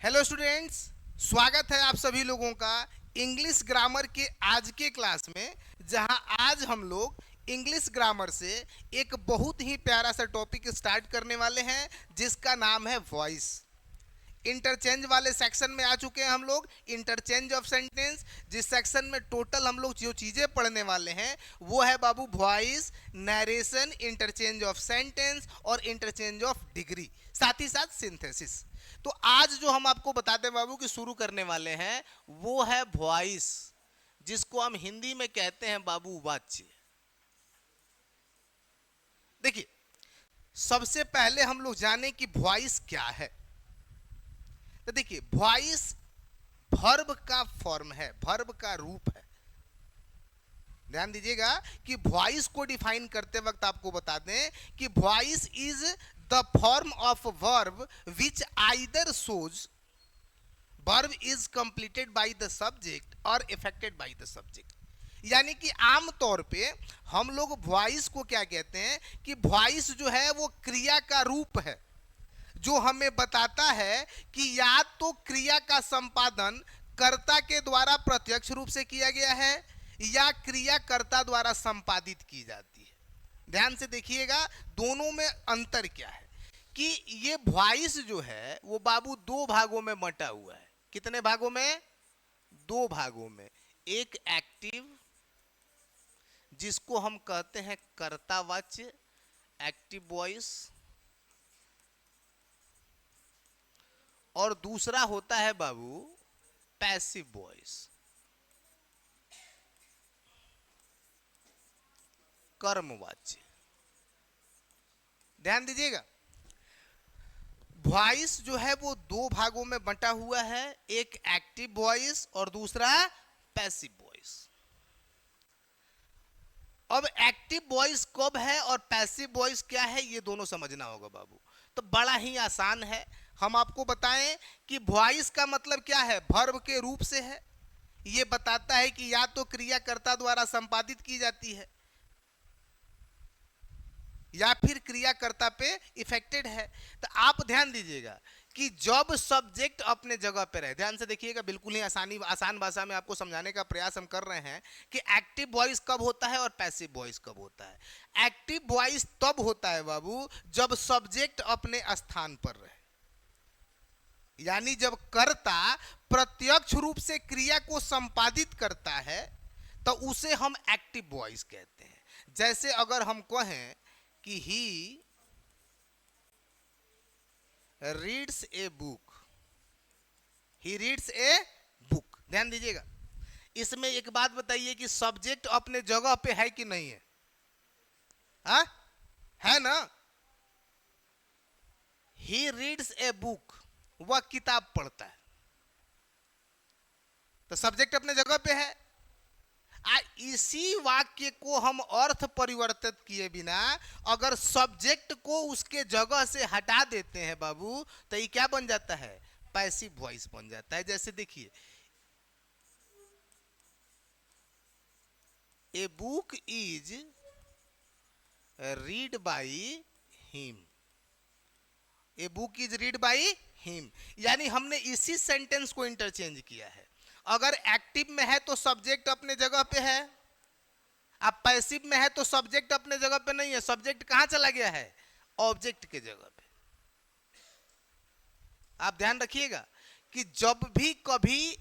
Hello students, स्वागत है आप सभी लोगों का इंग्लिश ग्रामर के आज के क्लास में, जहां आज हम लोग इंग्लिश ग्रामर से एक बहुत ही प्यारा सा टॉपिक स्टार्ट करने वाले हैं जिसका नाम है वॉइस। इंटरचेंज वाले सेक्शन में आ चुके हैं हम लोग, इंटरचेंज ऑफ सेंटेंस, जिस सेक्शन में टोटल हम लोग जो चीज़ें पढ़ने वाले हैं वो है बाबू voice, narration, interchange of sentence और इंटरचेंज ऑफ डिग्री, साथ ही साथ सिंथेसिस। तो आज जो हम आपको बताते हैं बाबू कि शुरू करने वाले हैं वो है वॉइस, जिसको हम हिंदी में कहते हैं बाबू वाच्य। देखिए, सबसे पहले हम लोग जाने कि वॉइस क्या है। तो देखिए, वॉइस वर्ब का फॉर्म है, वर्ब का रूप है। ध्यान दीजिएगा कि वॉइस को डिफाइन करते वक्त आपको बता दें कि voice is the form of verb which either shows verb is completed by the subject और इफेक्टेड बाय द सब्जेक्ट। यानी कि आम तौर पे हम लोग वॉइस को क्या कहते हैं कि वॉइस जो है वो क्रिया का रूप है, जो हमें बताता है कि या तो क्रिया का संपादन कर्ता के द्वारा प्रत्यक्ष रूप से किया गया है या क्रिया कर्ता द्वारा संपादित की जाती है। ध्यान से देखिएगा दोनों में अंतर क्या है कि ये वॉइस जो है वो बाबू दो भागों में बंटा हुआ है। कितने भागों में? दो भागों में। एक एक्टिव, जिसको हम कहते हैं कर्तावाच्य, एक्टिव वॉइस, और दूसरा होता है बाबू पैसिव वॉइस, कर्मवाच्य। ध्यान दीजिएगा, वॉइस जो है वो दो भागों में बंटा हुआ है, एक एक्टिव वॉइस और दूसरा पैसिव वॉइस। अब एक्टिव वॉइस कब है और पैसिव वॉइस क्या है ये दोनों समझना होगा बाबू। तो बड़ा ही आसान है, हम आपको बताएं कि वॉइस का मतलब क्या है, वर्ब के रूप से है। ये बताता है कि या तो क्रियाकर्ता द्वारा संपादित की जाती है या फिर क्रियाकर्ता पे इफेक्टेड है। तो आप ध्यान दीजिएगा कि जब सब्जेक्ट अपने जगह पे रहे, ध्यान से देखिएगा, बिल्कुल ही आसान भाषा में आपको समझाने का प्रयास हम कर रहे हैं कि एक्टिव वॉइस कब होता है और पैसिव वॉइस कब होता है। एक्टिव वॉइस तब होता है बाबू जब सब्जेक्ट अपने स्थान पर रहे, यानी जब कर्ता प्रत्यक्ष रूप से क्रिया को संपादित करता है तो उसे हम एक्टिव वॉइस कहते हैं। जैसे अगर हम कहें कि he reads a book, he reads a book. ध्यान दीजिएगा, इसमें एक बात बताइए कि सब्जेक्ट अपने जगह पे है कि नहीं है? हा? है ना? ही रीड्स ए बुक, वह किताब पढ़ता है, तो सब्जेक्ट अपने जगह पे है। इसी वाक्य को हम अर्थ परिवर्तित किए बिना अगर सब्जेक्ट को उसके जगह से हटा देते हैं बाबू तो ये क्या बन जाता है? पैसिव वॉइस बन जाता है। जैसे देखिए, a book is read by him, a book is read by him, यानी हमने इसी सेंटेंस को इंटरचेंज किया है। अगर एक्टिव में है तो सब्जेक्ट अपने जगह पे है, अब पैसिव में है तो सब्जेक्ट अपने जगह पे नहीं है, सब्जेक्ट कहां चला गया है? ऑब्जेक्ट के जगह पे। आप ध्यान रखिएगा कि जब भी कभी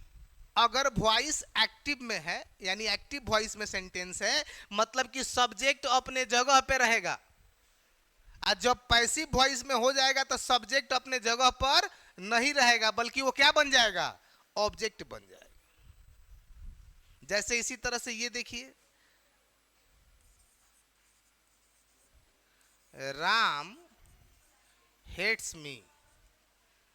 अगर वॉइस एक्टिव में है, यानी एक्टिव वॉइस में सेंटेंस है, मतलब कि सब्जेक्ट अपने जगह पे रहेगा, और जब पैसिव वॉइस में हो जाएगा तो सब्जेक्ट अपने जगह पर नहीं रहेगा, बल्कि वो क्या बन जाएगा? ऑब्जेक्ट बन जाएगा। जैसे इसी तरह से ये देखिए, Ram hates me,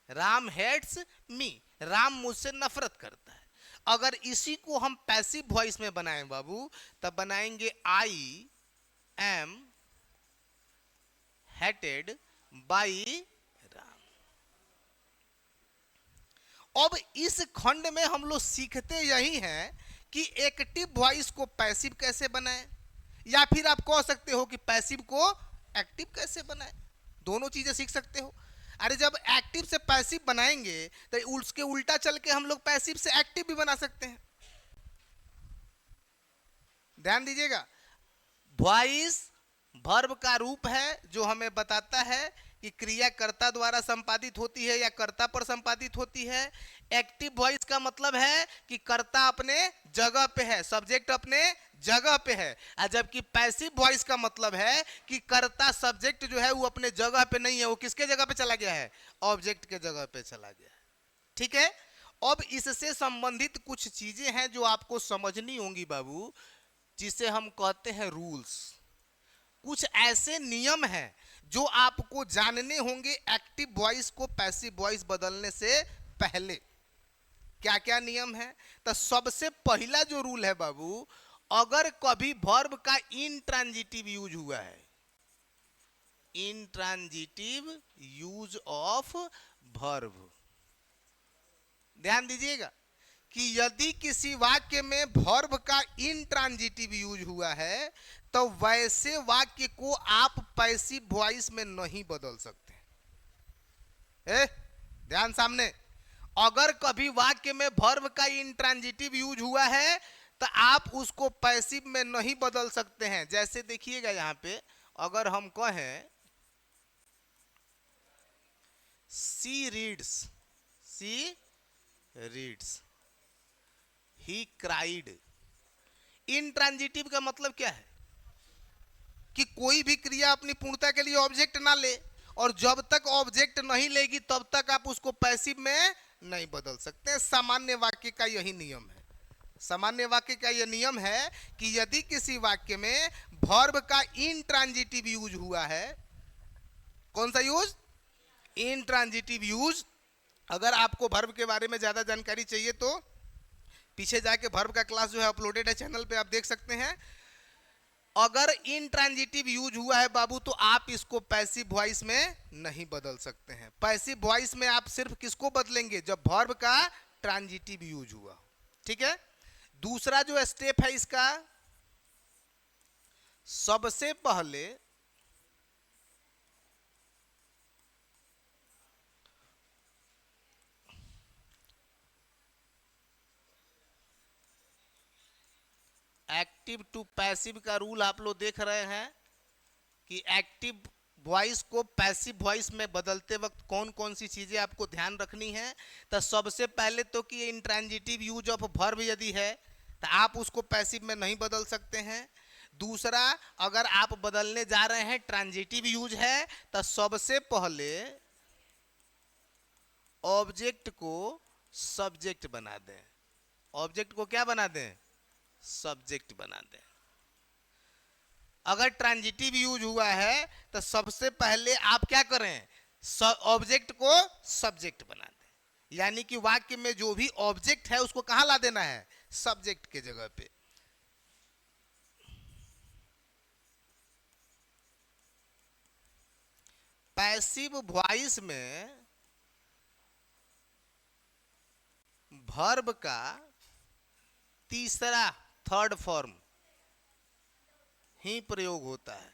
Ram hates me, Ram मुझसे नफरत करता है। अगर इसी को हम पैसिव वॉइस में बनाएं बाबू, तब बनाएंगे I am hated by Ram. अब इस खंड में हम लोग सीखते यही हैं कि एक्टिव वॉइस को पैसिव कैसे बनाएं, या फिर आप कह सकते हो कि पैसिव को एक्टिव कैसे बनाएं। दोनों चीजें सीख सकते हो। अरे जब एक्टिव से पैसिव बनाएंगे तो उसके उल्टा चल के हम लोग पैसिव से एक्टिव भी बना सकते हैं। ध्यान दीजिएगा, वॉइस वर्ब का रूप है जो हमें बताता है कि क्रिया कर्ता द्वारा संपादित होती है या कर्ता पर संपादित होती है। एक्टिव वॉइस का मतलब है कि कर्ता अपने जगह पे है, सब्जेक्ट अपने जगह पे है, और जबकि पैसिव वॉइस का मतलब है कि कर्ता सब्जेक्ट जो है वो अपने जगह पे नहीं है, वो किसके जगह पे चला गया है, ऑब्जेक्ट के जगह पे चला गया है। ठीक है, अब इससे संबंधित कुछ चीजें हैं जो आपको समझनी होंगी बाबू, जिसे हम कहते हैं रूल्स। कुछ ऐसे नियम हैं जो आपको जानने होंगे एक्टिव वॉइस को पैसिव वॉइस बदलने से पहले। क्या क्या नियम है? तो सबसे पहला जो रूल है बाबू, अगर कभी वर्ब का इंट्रांजिटिव यूज हुआ है, इंट्रांजिटिव यूज ऑफ वर्ब, ध्यान दीजिएगा कि यदि किसी वाक्य में वर्ब का इंट्रांजिटिव यूज हुआ है तो वैसे वाक्य को आप पैसिव वॉइस में नहीं बदल सकते। ध्यान सामने, अगर कभी वाक्य में वर्ब का इंट्रांजिटिव यूज हुआ है तो आप उसको पैसिव में नहीं बदल सकते हैं। जैसे देखिएगा यहां पे, अगर हम कहें she reads, she reads, he cried, intransitive का मतलब क्या है कि कोई भी क्रिया अपनी पूर्णता के लिए ऑब्जेक्ट ना ले, और जब तक ऑब्जेक्ट नहीं लेगी तब तक आप उसको पैसिव में नहीं बदल सकते। सामान्य वाक्य का यही नियम है। सामान्य वाक्य का यह नियम है कि यदि किसी वाक्य में वर्ब का इंट्रांजिटिव यूज हुआ है, कौन सा यूज? Intransitive use. अगर आपको वर्ब के बारे में ज्यादा जानकारी चाहिए तो पीछे जाके वर्ब का क्लास जो है अपलोडेड है चैनल पे, आप देख सकते हैं। अगर इंट्रांजिटिव यूज हुआ है बाबू तो आप इसको पैसिव वॉइस में नहीं बदल सकते हैं। पैसिव वॉइस में आप सिर्फ किसको बदलेंगे? जब वर्ब का ट्रांजिटिव यूज हुआ। ठीक है, दूसरा जो स्टेप है इसका, सबसे पहले एक्टिव टू पैसिव का रूल आप लोग देख रहे हैं कि एक्टिव वॉइस को पैसिव वॉइस में बदलते वक्त कौन कौन सी चीजें आपको ध्यान रखनी है। तो सबसे पहले तो कि इंट्रांजिटिव यूज ऑफ वर्ब यदि है तो आप उसको पैसिव में नहीं बदल सकते हैं। दूसरा, अगर आप बदलने जा रहे हैं ट्रांजिटिव यूज है तो सबसे पहले ऑब्जेक्ट को सब्जेक्ट बना दें। ऑब्जेक्ट को क्या बना दें? सब्जेक्ट बना दें। अगर ट्रांजिटिव यूज हुआ है तो सबसे पहले आप क्या करें? ऑब्जेक्ट को सब्जेक्ट बना दें, यानी कि वाक्य में जो भी ऑब्जेक्ट है उसको कहां ला देना है? सब्जेक्ट के जगह पे। पैसिव वॉइस में वर्ब का तीसरा, थर्ड फॉर्म ही प्रयोग होता है।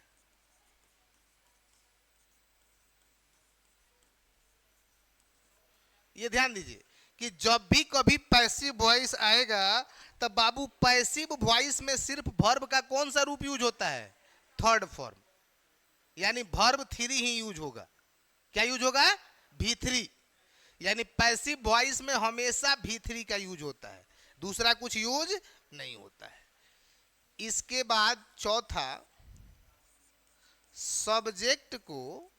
ये ध्यान दीजिए कि जब भी कभी पैसिव वॉइस आएगा तब बाबू पैसिव वॉइस में सिर्फ वर्ब का कौन सा रूप यूज होता है? थर्ड फॉर्म, यानी वर्ब थ्री ही यूज होगा। क्या यूज होगा? V3। यानी पैसिव वॉइस में हमेशा V3 का यूज होता है, दूसरा कुछ यूज नहीं होता है। इसके बाद चौथा, सब्जेक्ट को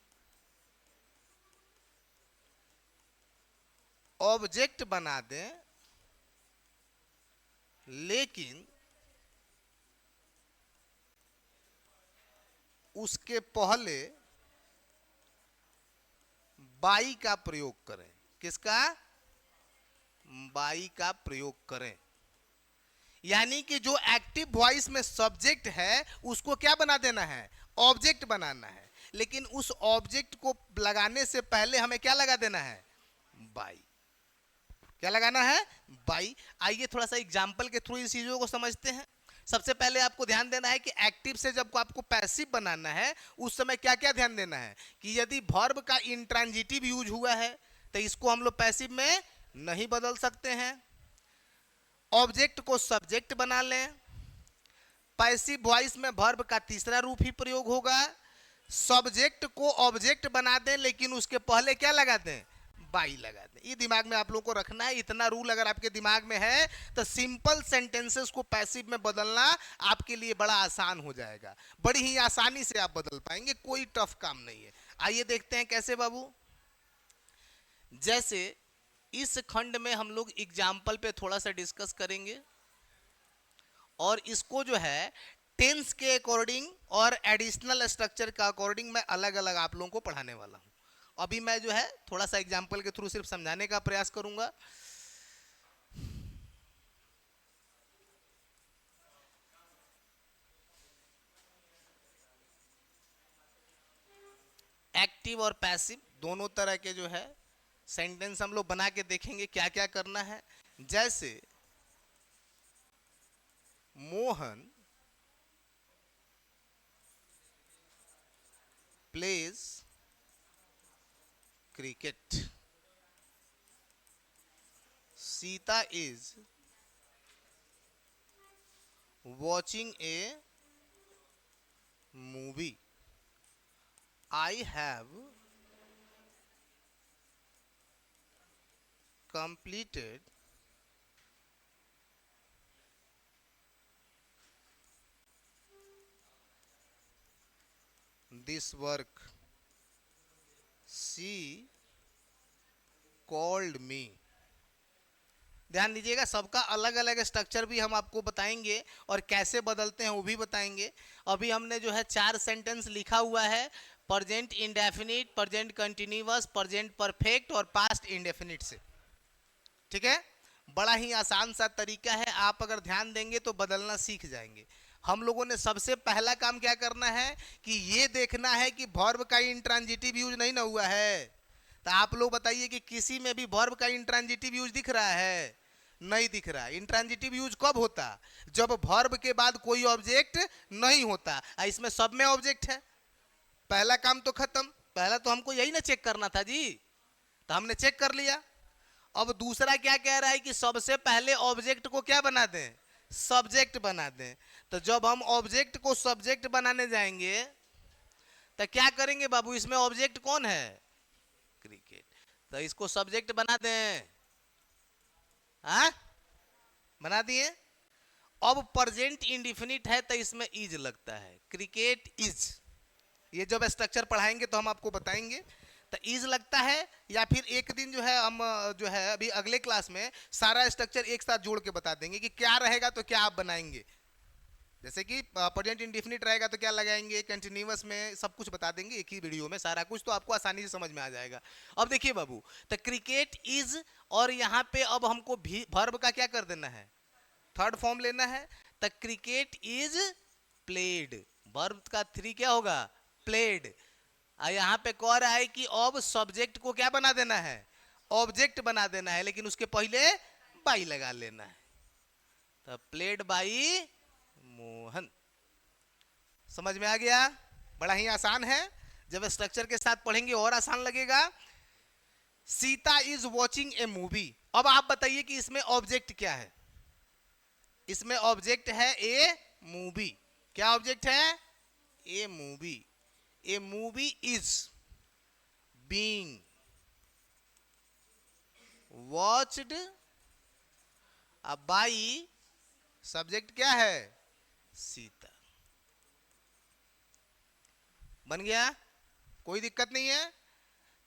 ऑब्जेक्ट बना दें, लेकिन उसके पहले बाई का प्रयोग करें। किसका? बाई का प्रयोग करें। यानी कि जो एक्टिव वॉइस में सब्जेक्ट है उसको क्या बना देना है? ऑब्जेक्ट बनाना है, लेकिन उस ऑब्जेक्ट को लगाने से पहले हमें क्या लगा देना है? बाई। क्या लगाना है? बाई। आइए थोड़ा सा एग्जाम्पल के थ्रू इन चीजों को समझते हैं। सबसे पहले आपको ध्यान देना है कि एक्टिव से जब आपको पैसिव बनाना है उस समय क्या क्या ध्यान देना है कि यदि वर्ब का इंट्रांजिटिव यूज हुआ है तो इसको हम लोग पैसिव में नहीं बदल सकते हैं। ऑब्जेक्ट को सब्जेक्ट बना लें। पैसिव वॉइस में वर्ब का तीसरा रूप ही प्रयोग होगा। सब्जेक्ट को ऑब्जेक्ट बना दें लेकिन उसके पहले क्या लगा दें, बाई लगा दें। ये दिमाग में आप लोगों को रखना है। इतना रूल अगर आपके दिमाग में है तो सिंपल सेंटेंसेस को पैसिव में बदलना आपके लिए बड़ा आसान हो जाएगा। बड़ी ही आसानी से आप बदल पाएंगे, कोई टफ काम नहीं है। आइए देखते हैं कैसे बाबू। जैसे इस खंड में हम लोग एग्जाम्पल पे थोड़ा सा डिस्कस करेंगे और इसको जो है टेंस के अकॉर्डिंग और एडिशनल स्ट्रक्चर के अकॉर्डिंग मैं अलग अलग आप लोगों को पढ़ाने वाला हूं। अभी मैं जो है थोड़ा सा एग्जाम्पल के थ्रू सिर्फ समझाने का प्रयास करूंगा। एक्टिव और पैसिव दोनों तरह के जो है सेंटेंस हम लोग बना के देखेंगे क्या क्या करना है। जैसे Mohan pledge cricket, Sita is watching A movie, I have completed this work, she called me। ध्यान दीजिएगा, सबका अलग अलग स्ट्रक्चर भी हम आपको बताएंगे और कैसे बदलते हैं वो भी बताएंगे। अभी हमने जो है 4 सेंटेंस लिखा हुआ है, present indefinite, present continuous, present perfect और पास्ट इंडेफिनिट से। ठीक है, बड़ा ही आसान सा तरीका है, आप अगर ध्यान देंगे तो बदलना सीख जाएंगे। हम लोगों ने सबसे पहला काम क्या करना है कि ये देखना है कि वर्ब का इंट्रांजिटिव यूज नहीं ना हुआ है। तो आप लोग बताइए कि किसी में भी वर्ब का इंट्रांजिटिव यूज दिख रहा है? नहीं दिख रहा। इंट्रांजिटिव यूज कब होता? जब वर्ब के बाद कोई ऑब्जेक्ट नहीं होता। इसमें सब में ऑब्जेक्ट है। पहला काम तो खत्म। पहला तो हमको यही ना चेक करना था जी, तो हमने चेक कर लिया। अब दूसरा क्या कह रहा है कि सबसे पहले ऑब्जेक्ट को क्या बना दें, सब्जेक्ट बना दें। तो जब हम ऑब्जेक्ट को सब्जेक्ट बनाने जाएंगे तो क्या करेंगे बाबू, इसमें ऑब्जेक्ट कौन है, क्रिकेट, तो इसको सब्जेक्ट बना दें। हाँ, बना दिए। अब प्रेजेंट इंडिफिनिट है तो इसमें इज लगता है, क्रिकेट इज। ये जब स्ट्रक्चर पढ़ाएंगे तो हम आपको बताएंगे। तो इज लगता है, या फिर एक दिन जो है हम जो है अभी अगले क्लास में सारा स्ट्रक्चर एक साथ जोड़ के बता देंगे कि क्या रहेगा तो क्या आप बनाएंगे। जैसे कि प्रेजेंट इंडेफिनिट रहेगा तो क्या लगाएंगे, कंटिन्यूअस में सब कुछ बता देंगे एक ही वीडियो में सारा कुछ, तो आपको आसानी से समझ में आ जाएगा। अब देखिए बाबू, तो क्रिकेट इज, और यहाँ पे अब हमको वर्ब का क्या कर देना है, थर्ड फॉर्म लेना है। तो क्रिकेट इज प्लेड, वर्ब का 3 क्या होगा, प्लेड। यहाँ पे कह रहा है कि अब सब्जेक्ट को क्या बना देना है, ऑब्जेक्ट बना देना है, लेकिन उसके पहले बाई लगा लेना है। तो प्लेड बाई मोहन। समझ में आ गया? बड़ा ही आसान है। जब स्ट्रक्चर के साथ पढ़ेंगे और आसान लगेगा। Sita is watching A movie. अब आप बताइए कि इसमें ऑब्जेक्ट क्या है। इसमें ऑब्जेक्ट है ए मूवी। क्या ऑब्जेक्ट है, a movie. A movie is being watched by, subject क्या है, सीता। बन गया, कोई दिक्कत नहीं है।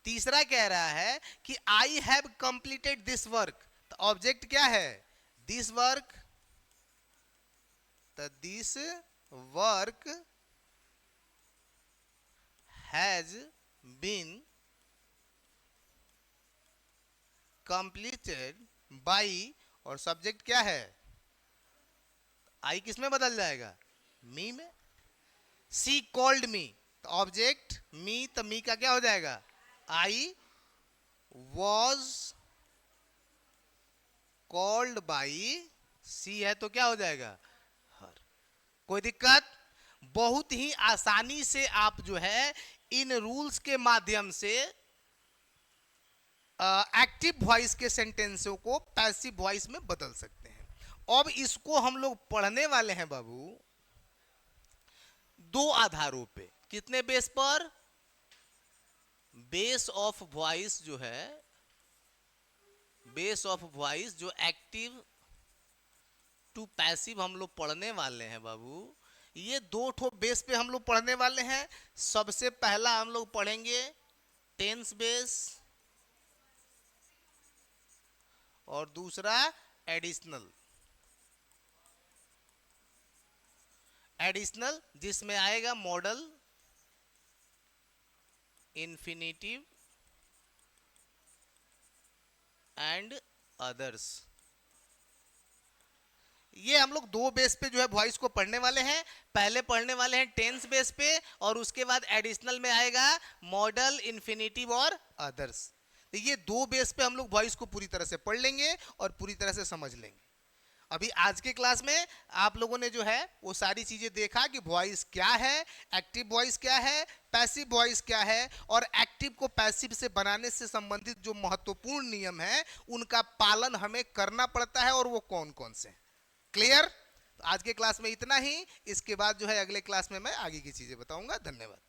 तीसरा कह रहा है कि I have completed this work, तो ऑब्जेक्ट क्या है, दिस वर्क। तो this work has been completed by, और सब्जेक्ट क्या है, आई किस में बदल जाएगा, मी में। सी कॉल्ड मी, तो ऑब्जेक्ट मी, तो मी का क्या हो जाएगा, आई वॉज कॉल्ड बाई सी है तो क्या हो जाएगा, हर। कोई दिक्कत? बहुत ही आसानी से आप जो है इन रूल्स के माध्यम से एक्टिव वॉइस के सेंटेंसों को पैसिव वॉइस में बदल सकते हैं। अब इसको हम लोग पढ़ने वाले हैं बाबू दो आधारों पे। कितने बेस पर? बेस ऑफ वॉइस जो है, बेस ऑफ वॉइस जो एक्टिव टू पैसिव हम लोग पढ़ने वाले हैं बाबू। ये दो ठो बेस पे हम लोग पढ़ने वाले हैं। सबसे पहला हम लोग पढ़ेंगे टेंस बेस और दूसरा एडिशनल। एडिशनल जिसमें आएगा मॉडल, इंफिनिटिव एंड अदर्स। ये हम लोग दो बेस पे जो है वॉइस को पढ़ने वाले हैं। पहले पढ़ने वाले हैं टेंस बेस पे और उसके बाद एडिशनल में आएगा मॉडल, इंफिनिटिव और अदर्स। तो ये दो बेस पे हम लोग वॉइस को पूरी तरह से पढ़ लेंगे और पूरी तरह से समझ लेंगे। अभी आज के क्लास में आप लोगों ने जो है वो सारी चीजें देखा कि वॉइस क्या है, एक्टिव वॉइस क्या है, पैसिव वॉइस क्या है, और एक्टिव को पैसिव से बनाने से संबंधित जो महत्वपूर्ण नियम है उनका पालन हमें करना पड़ता है और वो कौन कौन से। क्लियर? आज के क्लास में इतना ही। इसके बाद जो है अगले क्लास में मैं आगे की चीजें बताऊंगा। धन्यवाद।